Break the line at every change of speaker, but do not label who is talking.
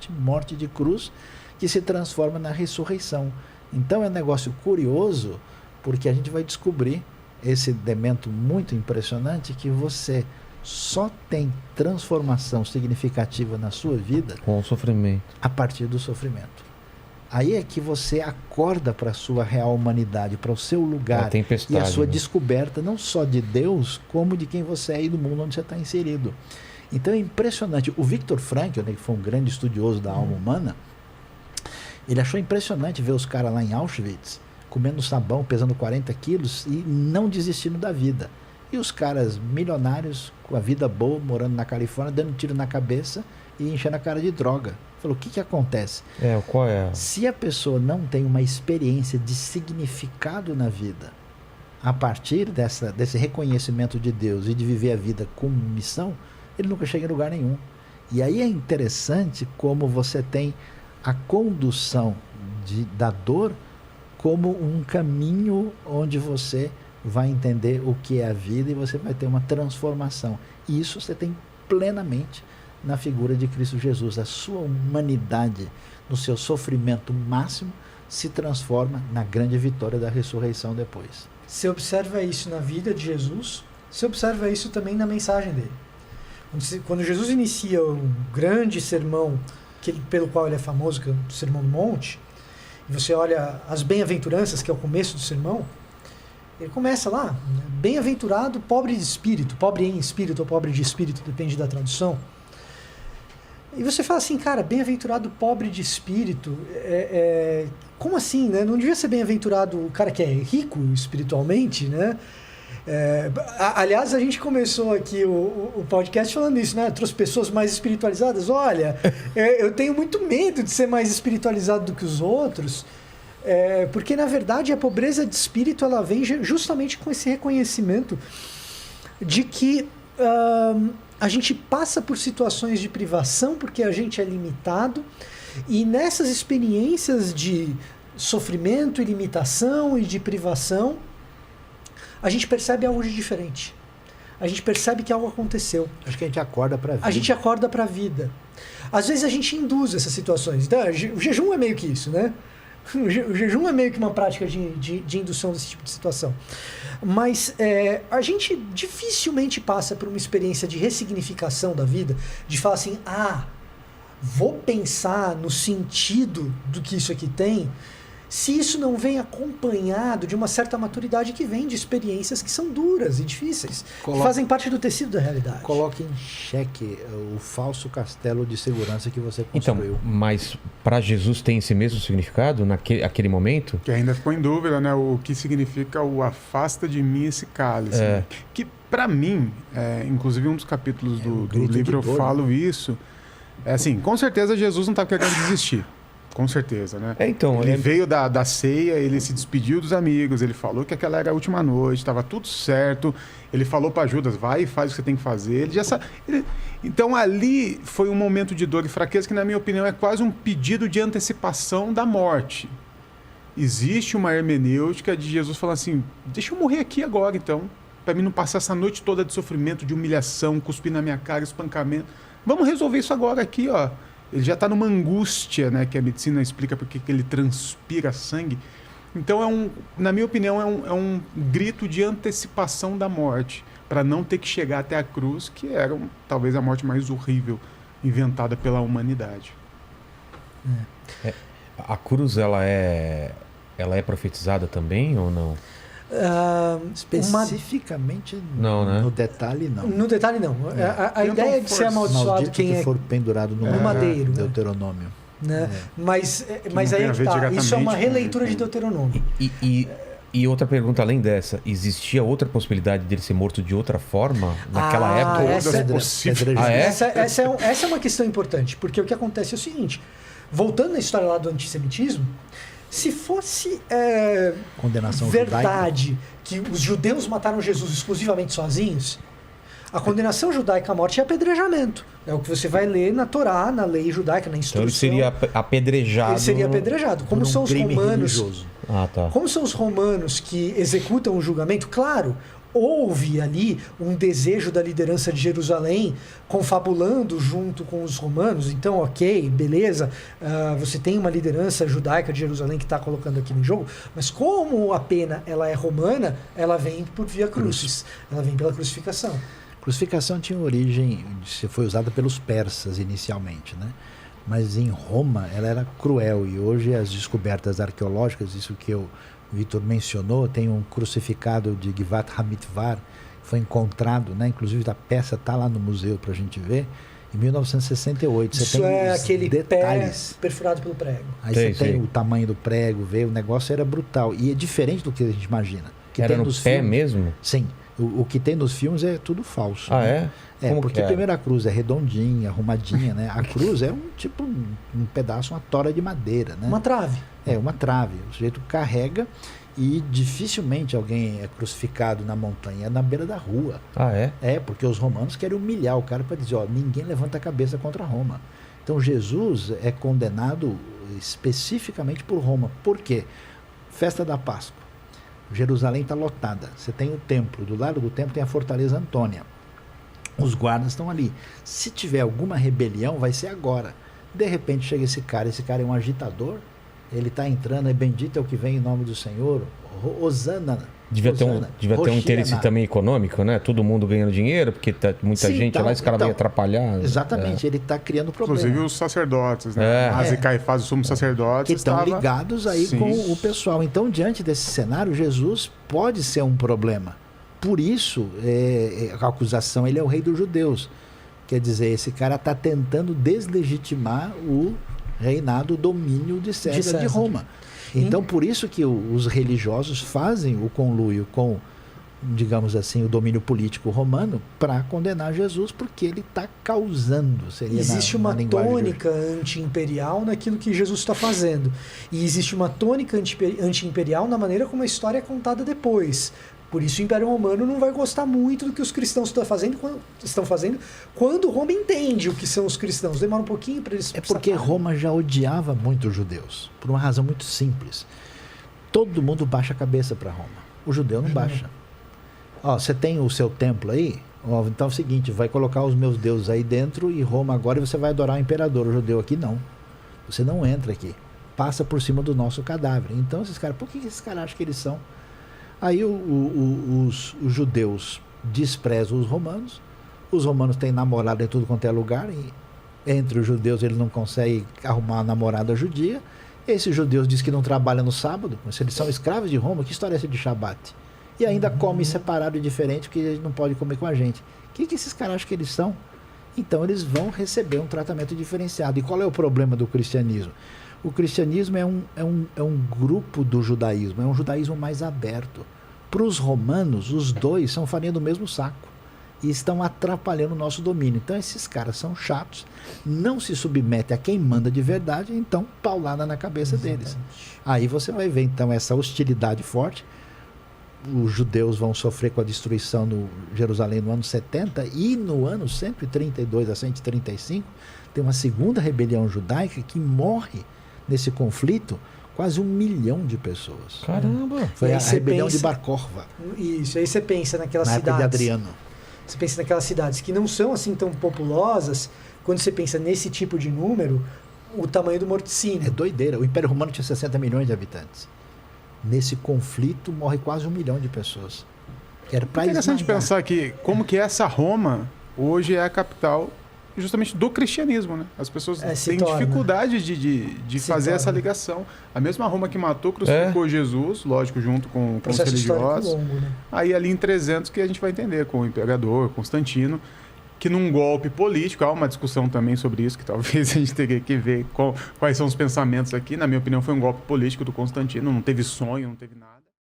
morte de cruz, que se transforma na ressurreição. Então é um negócio curioso, porque a gente vai descobrir esse elemento muito impressionante, que você só tem transformação significativa na sua vida
com o sofrimento,
a partir do sofrimento. Aí é que você acorda para a sua real humanidade, para o seu lugar e a sua descoberta, não só de Deus, como de quem você é e do mundo onde você está inserido. Então é impressionante. O Viktor Frankl, né, que foi um grande estudioso da alma humana, ele achou impressionante ver os caras lá em Auschwitz comendo sabão, pesando 40 quilos e não desistindo da vida. E os caras milionários, com a vida boa, morando na Califórnia, dando tiro na cabeça e enchendo a cara de droga. Falou, o que acontece?
Qual é?
Se a pessoa não tem uma experiência de significado na vida, a partir desse reconhecimento de Deus e de viver a vida como missão, ele nunca chega em lugar nenhum. E aí é interessante como você tem a condução da dor como um caminho onde você vai entender o que é a vida e você vai ter uma transformação. E isso você tem plenamente na figura de Cristo Jesus. A sua humanidade, no seu sofrimento máximo, se transforma na grande vitória da ressurreição depois.
Você observa isso na vida de Jesus, você observa isso também na mensagem dele. Quando Jesus inicia o grande sermão pelo qual ele é famoso, que é o Sermão do Monte, e você olha as bem-aventuranças, que é o começo do sermão, ele começa lá, bem-aventurado pobre de espírito, pobre em espírito ou pobre de espírito, depende da tradução. E você fala assim, cara, bem-aventurado pobre de espírito, como assim, né? Não devia ser bem-aventurado o cara que é rico espiritualmente, né? Aliás, a gente começou aqui o podcast falando isso, né? Trouxe pessoas mais espiritualizadas. Olha, eu tenho muito medo de ser mais espiritualizado do que os outros, porque, na verdade, a pobreza de espírito ela vem justamente com esse reconhecimento de que a gente passa por situações de privação porque a gente é limitado, e nessas experiências de sofrimento e limitação e de privação, a gente percebe algo de diferente. A gente percebe que algo aconteceu.
Acho que a gente acorda para a vida.
A gente acorda para a vida. Às vezes a gente induz essas situações. O jejum é meio que isso, né? O jejum é meio que uma prática de indução desse tipo de situação. Mas a gente dificilmente passa por uma experiência de ressignificação da vida, de falar assim, vou pensar no sentido do que isso aqui tem, se isso não vem acompanhado de uma certa maturidade que vem de experiências que são duras e difíceis, que fazem parte do tecido da realidade.
Coloque em xeque o falso castelo de segurança que você construiu.
Então, mas para Jesus tem esse mesmo significado naquele momento?
Que ainda ficou em dúvida, né? O que significa o afasta de mim esse cálice. Né? Que para mim, inclusive um dos capítulos do livro eu falo isso, assim, com certeza Jesus não estava querendo desistir. Com certeza, né?
Então,
ele veio da ceia, ele se despediu dos amigos, ele falou que aquela era a última noite, estava tudo certo. Ele falou para Judas, vai e faz o que você tem que fazer. Ele já sabe. Então ali foi um momento de dor e fraqueza que, na minha opinião, é quase um pedido de antecipação da morte. Existe uma hermenêutica de Jesus falando assim, deixa eu morrer aqui agora então, para mim não passar essa noite toda de sofrimento, de humilhação, cuspir na minha cara, espancamento. Vamos resolver isso agora aqui, ó. Ele já está numa angústia, né, que a medicina explica porque que ele transpira sangue. Então, na minha opinião, é um grito de antecipação da morte, para não ter que chegar até a cruz, que era talvez a morte mais horrível inventada pela humanidade.
A cruz, ela é profetizada também ou não?
Especificamente
não, né?
No detalhe não.
No detalhe não. A ideia de ser amaldiçoado
quem
que
for pendurado no
madeiro,
Deuteronômio.
Né? Mas aí é que tá. Isso é uma releitura de Deuteronômio.
E outra pergunta além dessa, existia outra possibilidade dele ser morto de outra forma naquela época?
Essa é uma questão importante, porque o que acontece é o seguinte, voltando à história lá do antissemitismo, se fosse verdade que os judeus mataram Jesus exclusivamente sozinhos, a condenação judaica à morte é apedrejamento. É o que você vai ler na Torá, na lei judaica, na instrução.
Então ele seria apedrejado.
Ele seria apedrejado. Como são os romanos?
Tá.
Como são os romanos que executam o julgamento? Claro, houve ali um desejo da liderança de Jerusalém confabulando junto com os romanos. Então, ok, beleza, você tem uma liderança judaica de Jerusalém que está colocando aqui em jogo, mas como a pena ela é romana, ela vem por via crucis, ela vem pela crucificação.
Crucificação tinha origem, foi usada pelos persas inicialmente, né? Mas em Roma ela era cruel, e hoje as descobertas arqueológicas, isso que o Vitor mencionou, tem um crucificado de Givat Hamitvar, foi encontrado, né? Inclusive a peça está lá no museu para a gente ver, em 1968. Você
Isso
tem
é
os
aquele
detalhes.
pé perfurado pelo prego.
Aí
Sei,
você tem
sei.
o tamanho do prego, vê, o negócio era brutal, e é diferente do que a gente imagina. O que
Era
tem
no
nos
pé
filmes-
mesmo?
Sim. O que tem nos filmes é tudo falso.
Ah,
né?
é? Como
Porque
que é?
primeiro a cruz é redondinha, arrumadinha, né? A cruz é um pedaço, uma tora de madeira, né?
Uma trave.
É uma trave. O sujeito carrega, e dificilmente alguém é crucificado na montanha, é na beira da rua.
Ah, é?
É, porque os romanos querem humilhar o cara para dizer, ó, ninguém levanta a cabeça contra Roma. Então Jesus é condenado especificamente por Roma. Por quê? Festa da Páscoa. Jerusalém está lotada. Você tem o templo, do lado do templo tem a Fortaleza Antônia. Os guardas estão ali. Se tiver alguma rebelião, vai ser agora. De repente chega esse cara é um agitador, ele está entrando, é bendito é o que vem em nome do Senhor, Hosana.
Devia ter um
Hoshiana.
interesse também econômico, né? Todo mundo ganhando dinheiro, porque tá muita
Sim,
gente
então,
lá, esse cara
então,
vai atrapalhar.
Exatamente, ele está criando problema.
Inclusive os sacerdotes, né?
É.
Anás e
É.
Caifás, os sumos sacerdotes,
Que estão
estava-
ligados aí
Sim.
com o pessoal. Então, diante desse cenário, Jesus pode ser um problema. Por isso, a acusação, ele é o rei dos judeus. Quer dizer, esse cara está tentando deslegitimar o reinado, o domínio de César de Roma. Então, por isso que os religiosos fazem o conluio com, digamos assim, o domínio político romano para condenar Jesus, porque ele está causando, seria
Existe
na
uma
linguagem de hoje.
tônica anti-imperial naquilo que Jesus está fazendo. E existe uma tônica anti-imperial na maneira como a história é contada depois. Por isso o Império Romano não vai gostar muito do que os cristãos estão fazendo quando Roma entende o que são os cristãos. Demora um pouquinho para eles...
É porque
sacarem.
Roma já odiava muito os judeus, por uma razão muito simples. Todo mundo baixa a cabeça para Roma. O judeu não baixa. Ó, você tem o seu templo aí? Ó, então é o seguinte, vai colocar os meus deuses aí dentro e Roma agora, e você vai adorar o imperador. O judeu aqui não. Você não entra aqui. Passa por cima do nosso cadáver. Então esses caras, por que esses caras acham que eles são? Aí os judeus desprezam os romanos têm namorada em tudo quanto é lugar, e entre os judeus ele não consegue arrumar uma namorada judia. Esses judeus dizem que não trabalham no sábado, mas se eles são escravos de Roma, que história é essa de Shabat? E ainda comem separado e diferente, porque eles não podem comer com a gente. O que esses caras acham que eles são? Então eles vão receber um tratamento diferenciado. E qual é o problema do cristianismo? O cristianismo é um grupo do judaísmo, é um judaísmo mais aberto. Para os romanos, os dois são farinha do mesmo saco e estão atrapalhando o nosso domínio. Então esses caras são chatos, não se submetem a quem manda de verdade, então paulada na cabeça deles. Aí você vai ver então essa hostilidade forte. Os judeus vão sofrer com a destruição no Jerusalém no ano 70, e no ano 132 a 135 tem uma segunda rebelião judaica que morre nesse conflito quase 1 milhão de pessoas.
Caramba!
Foi
E aí
a
você
rebelião de
pensa-
Bar Korva,
Isso, aí você pensa naquelas
na época de
cidades...
Adriano.
Você pensa naquelas cidades que não são assim tão populosas, quando você pensa nesse tipo de número, o tamanho do morticínio.
É doideira. O Império Romano tinha 60 milhões de habitantes. Nesse conflito morre quase 1 milhão de pessoas. Era para
Interessante pensar que como que essa Roma hoje é a capital justamente do cristianismo, né? As pessoas
Se
têm
torna.
dificuldade de
Se
fazer essa
torna.
ligação. A mesma Roma que matou, crucificou Jesus, lógico, junto com os
Processo histórico
religiosos.
longo, né?
Aí ali em 300 que a gente vai entender com o imperador, Constantino, que num golpe político, há uma discussão também sobre isso, que talvez a gente teria que ver quais são os pensamentos aqui. Na minha opinião, foi um golpe político do Constantino, não teve sonho, não teve nada.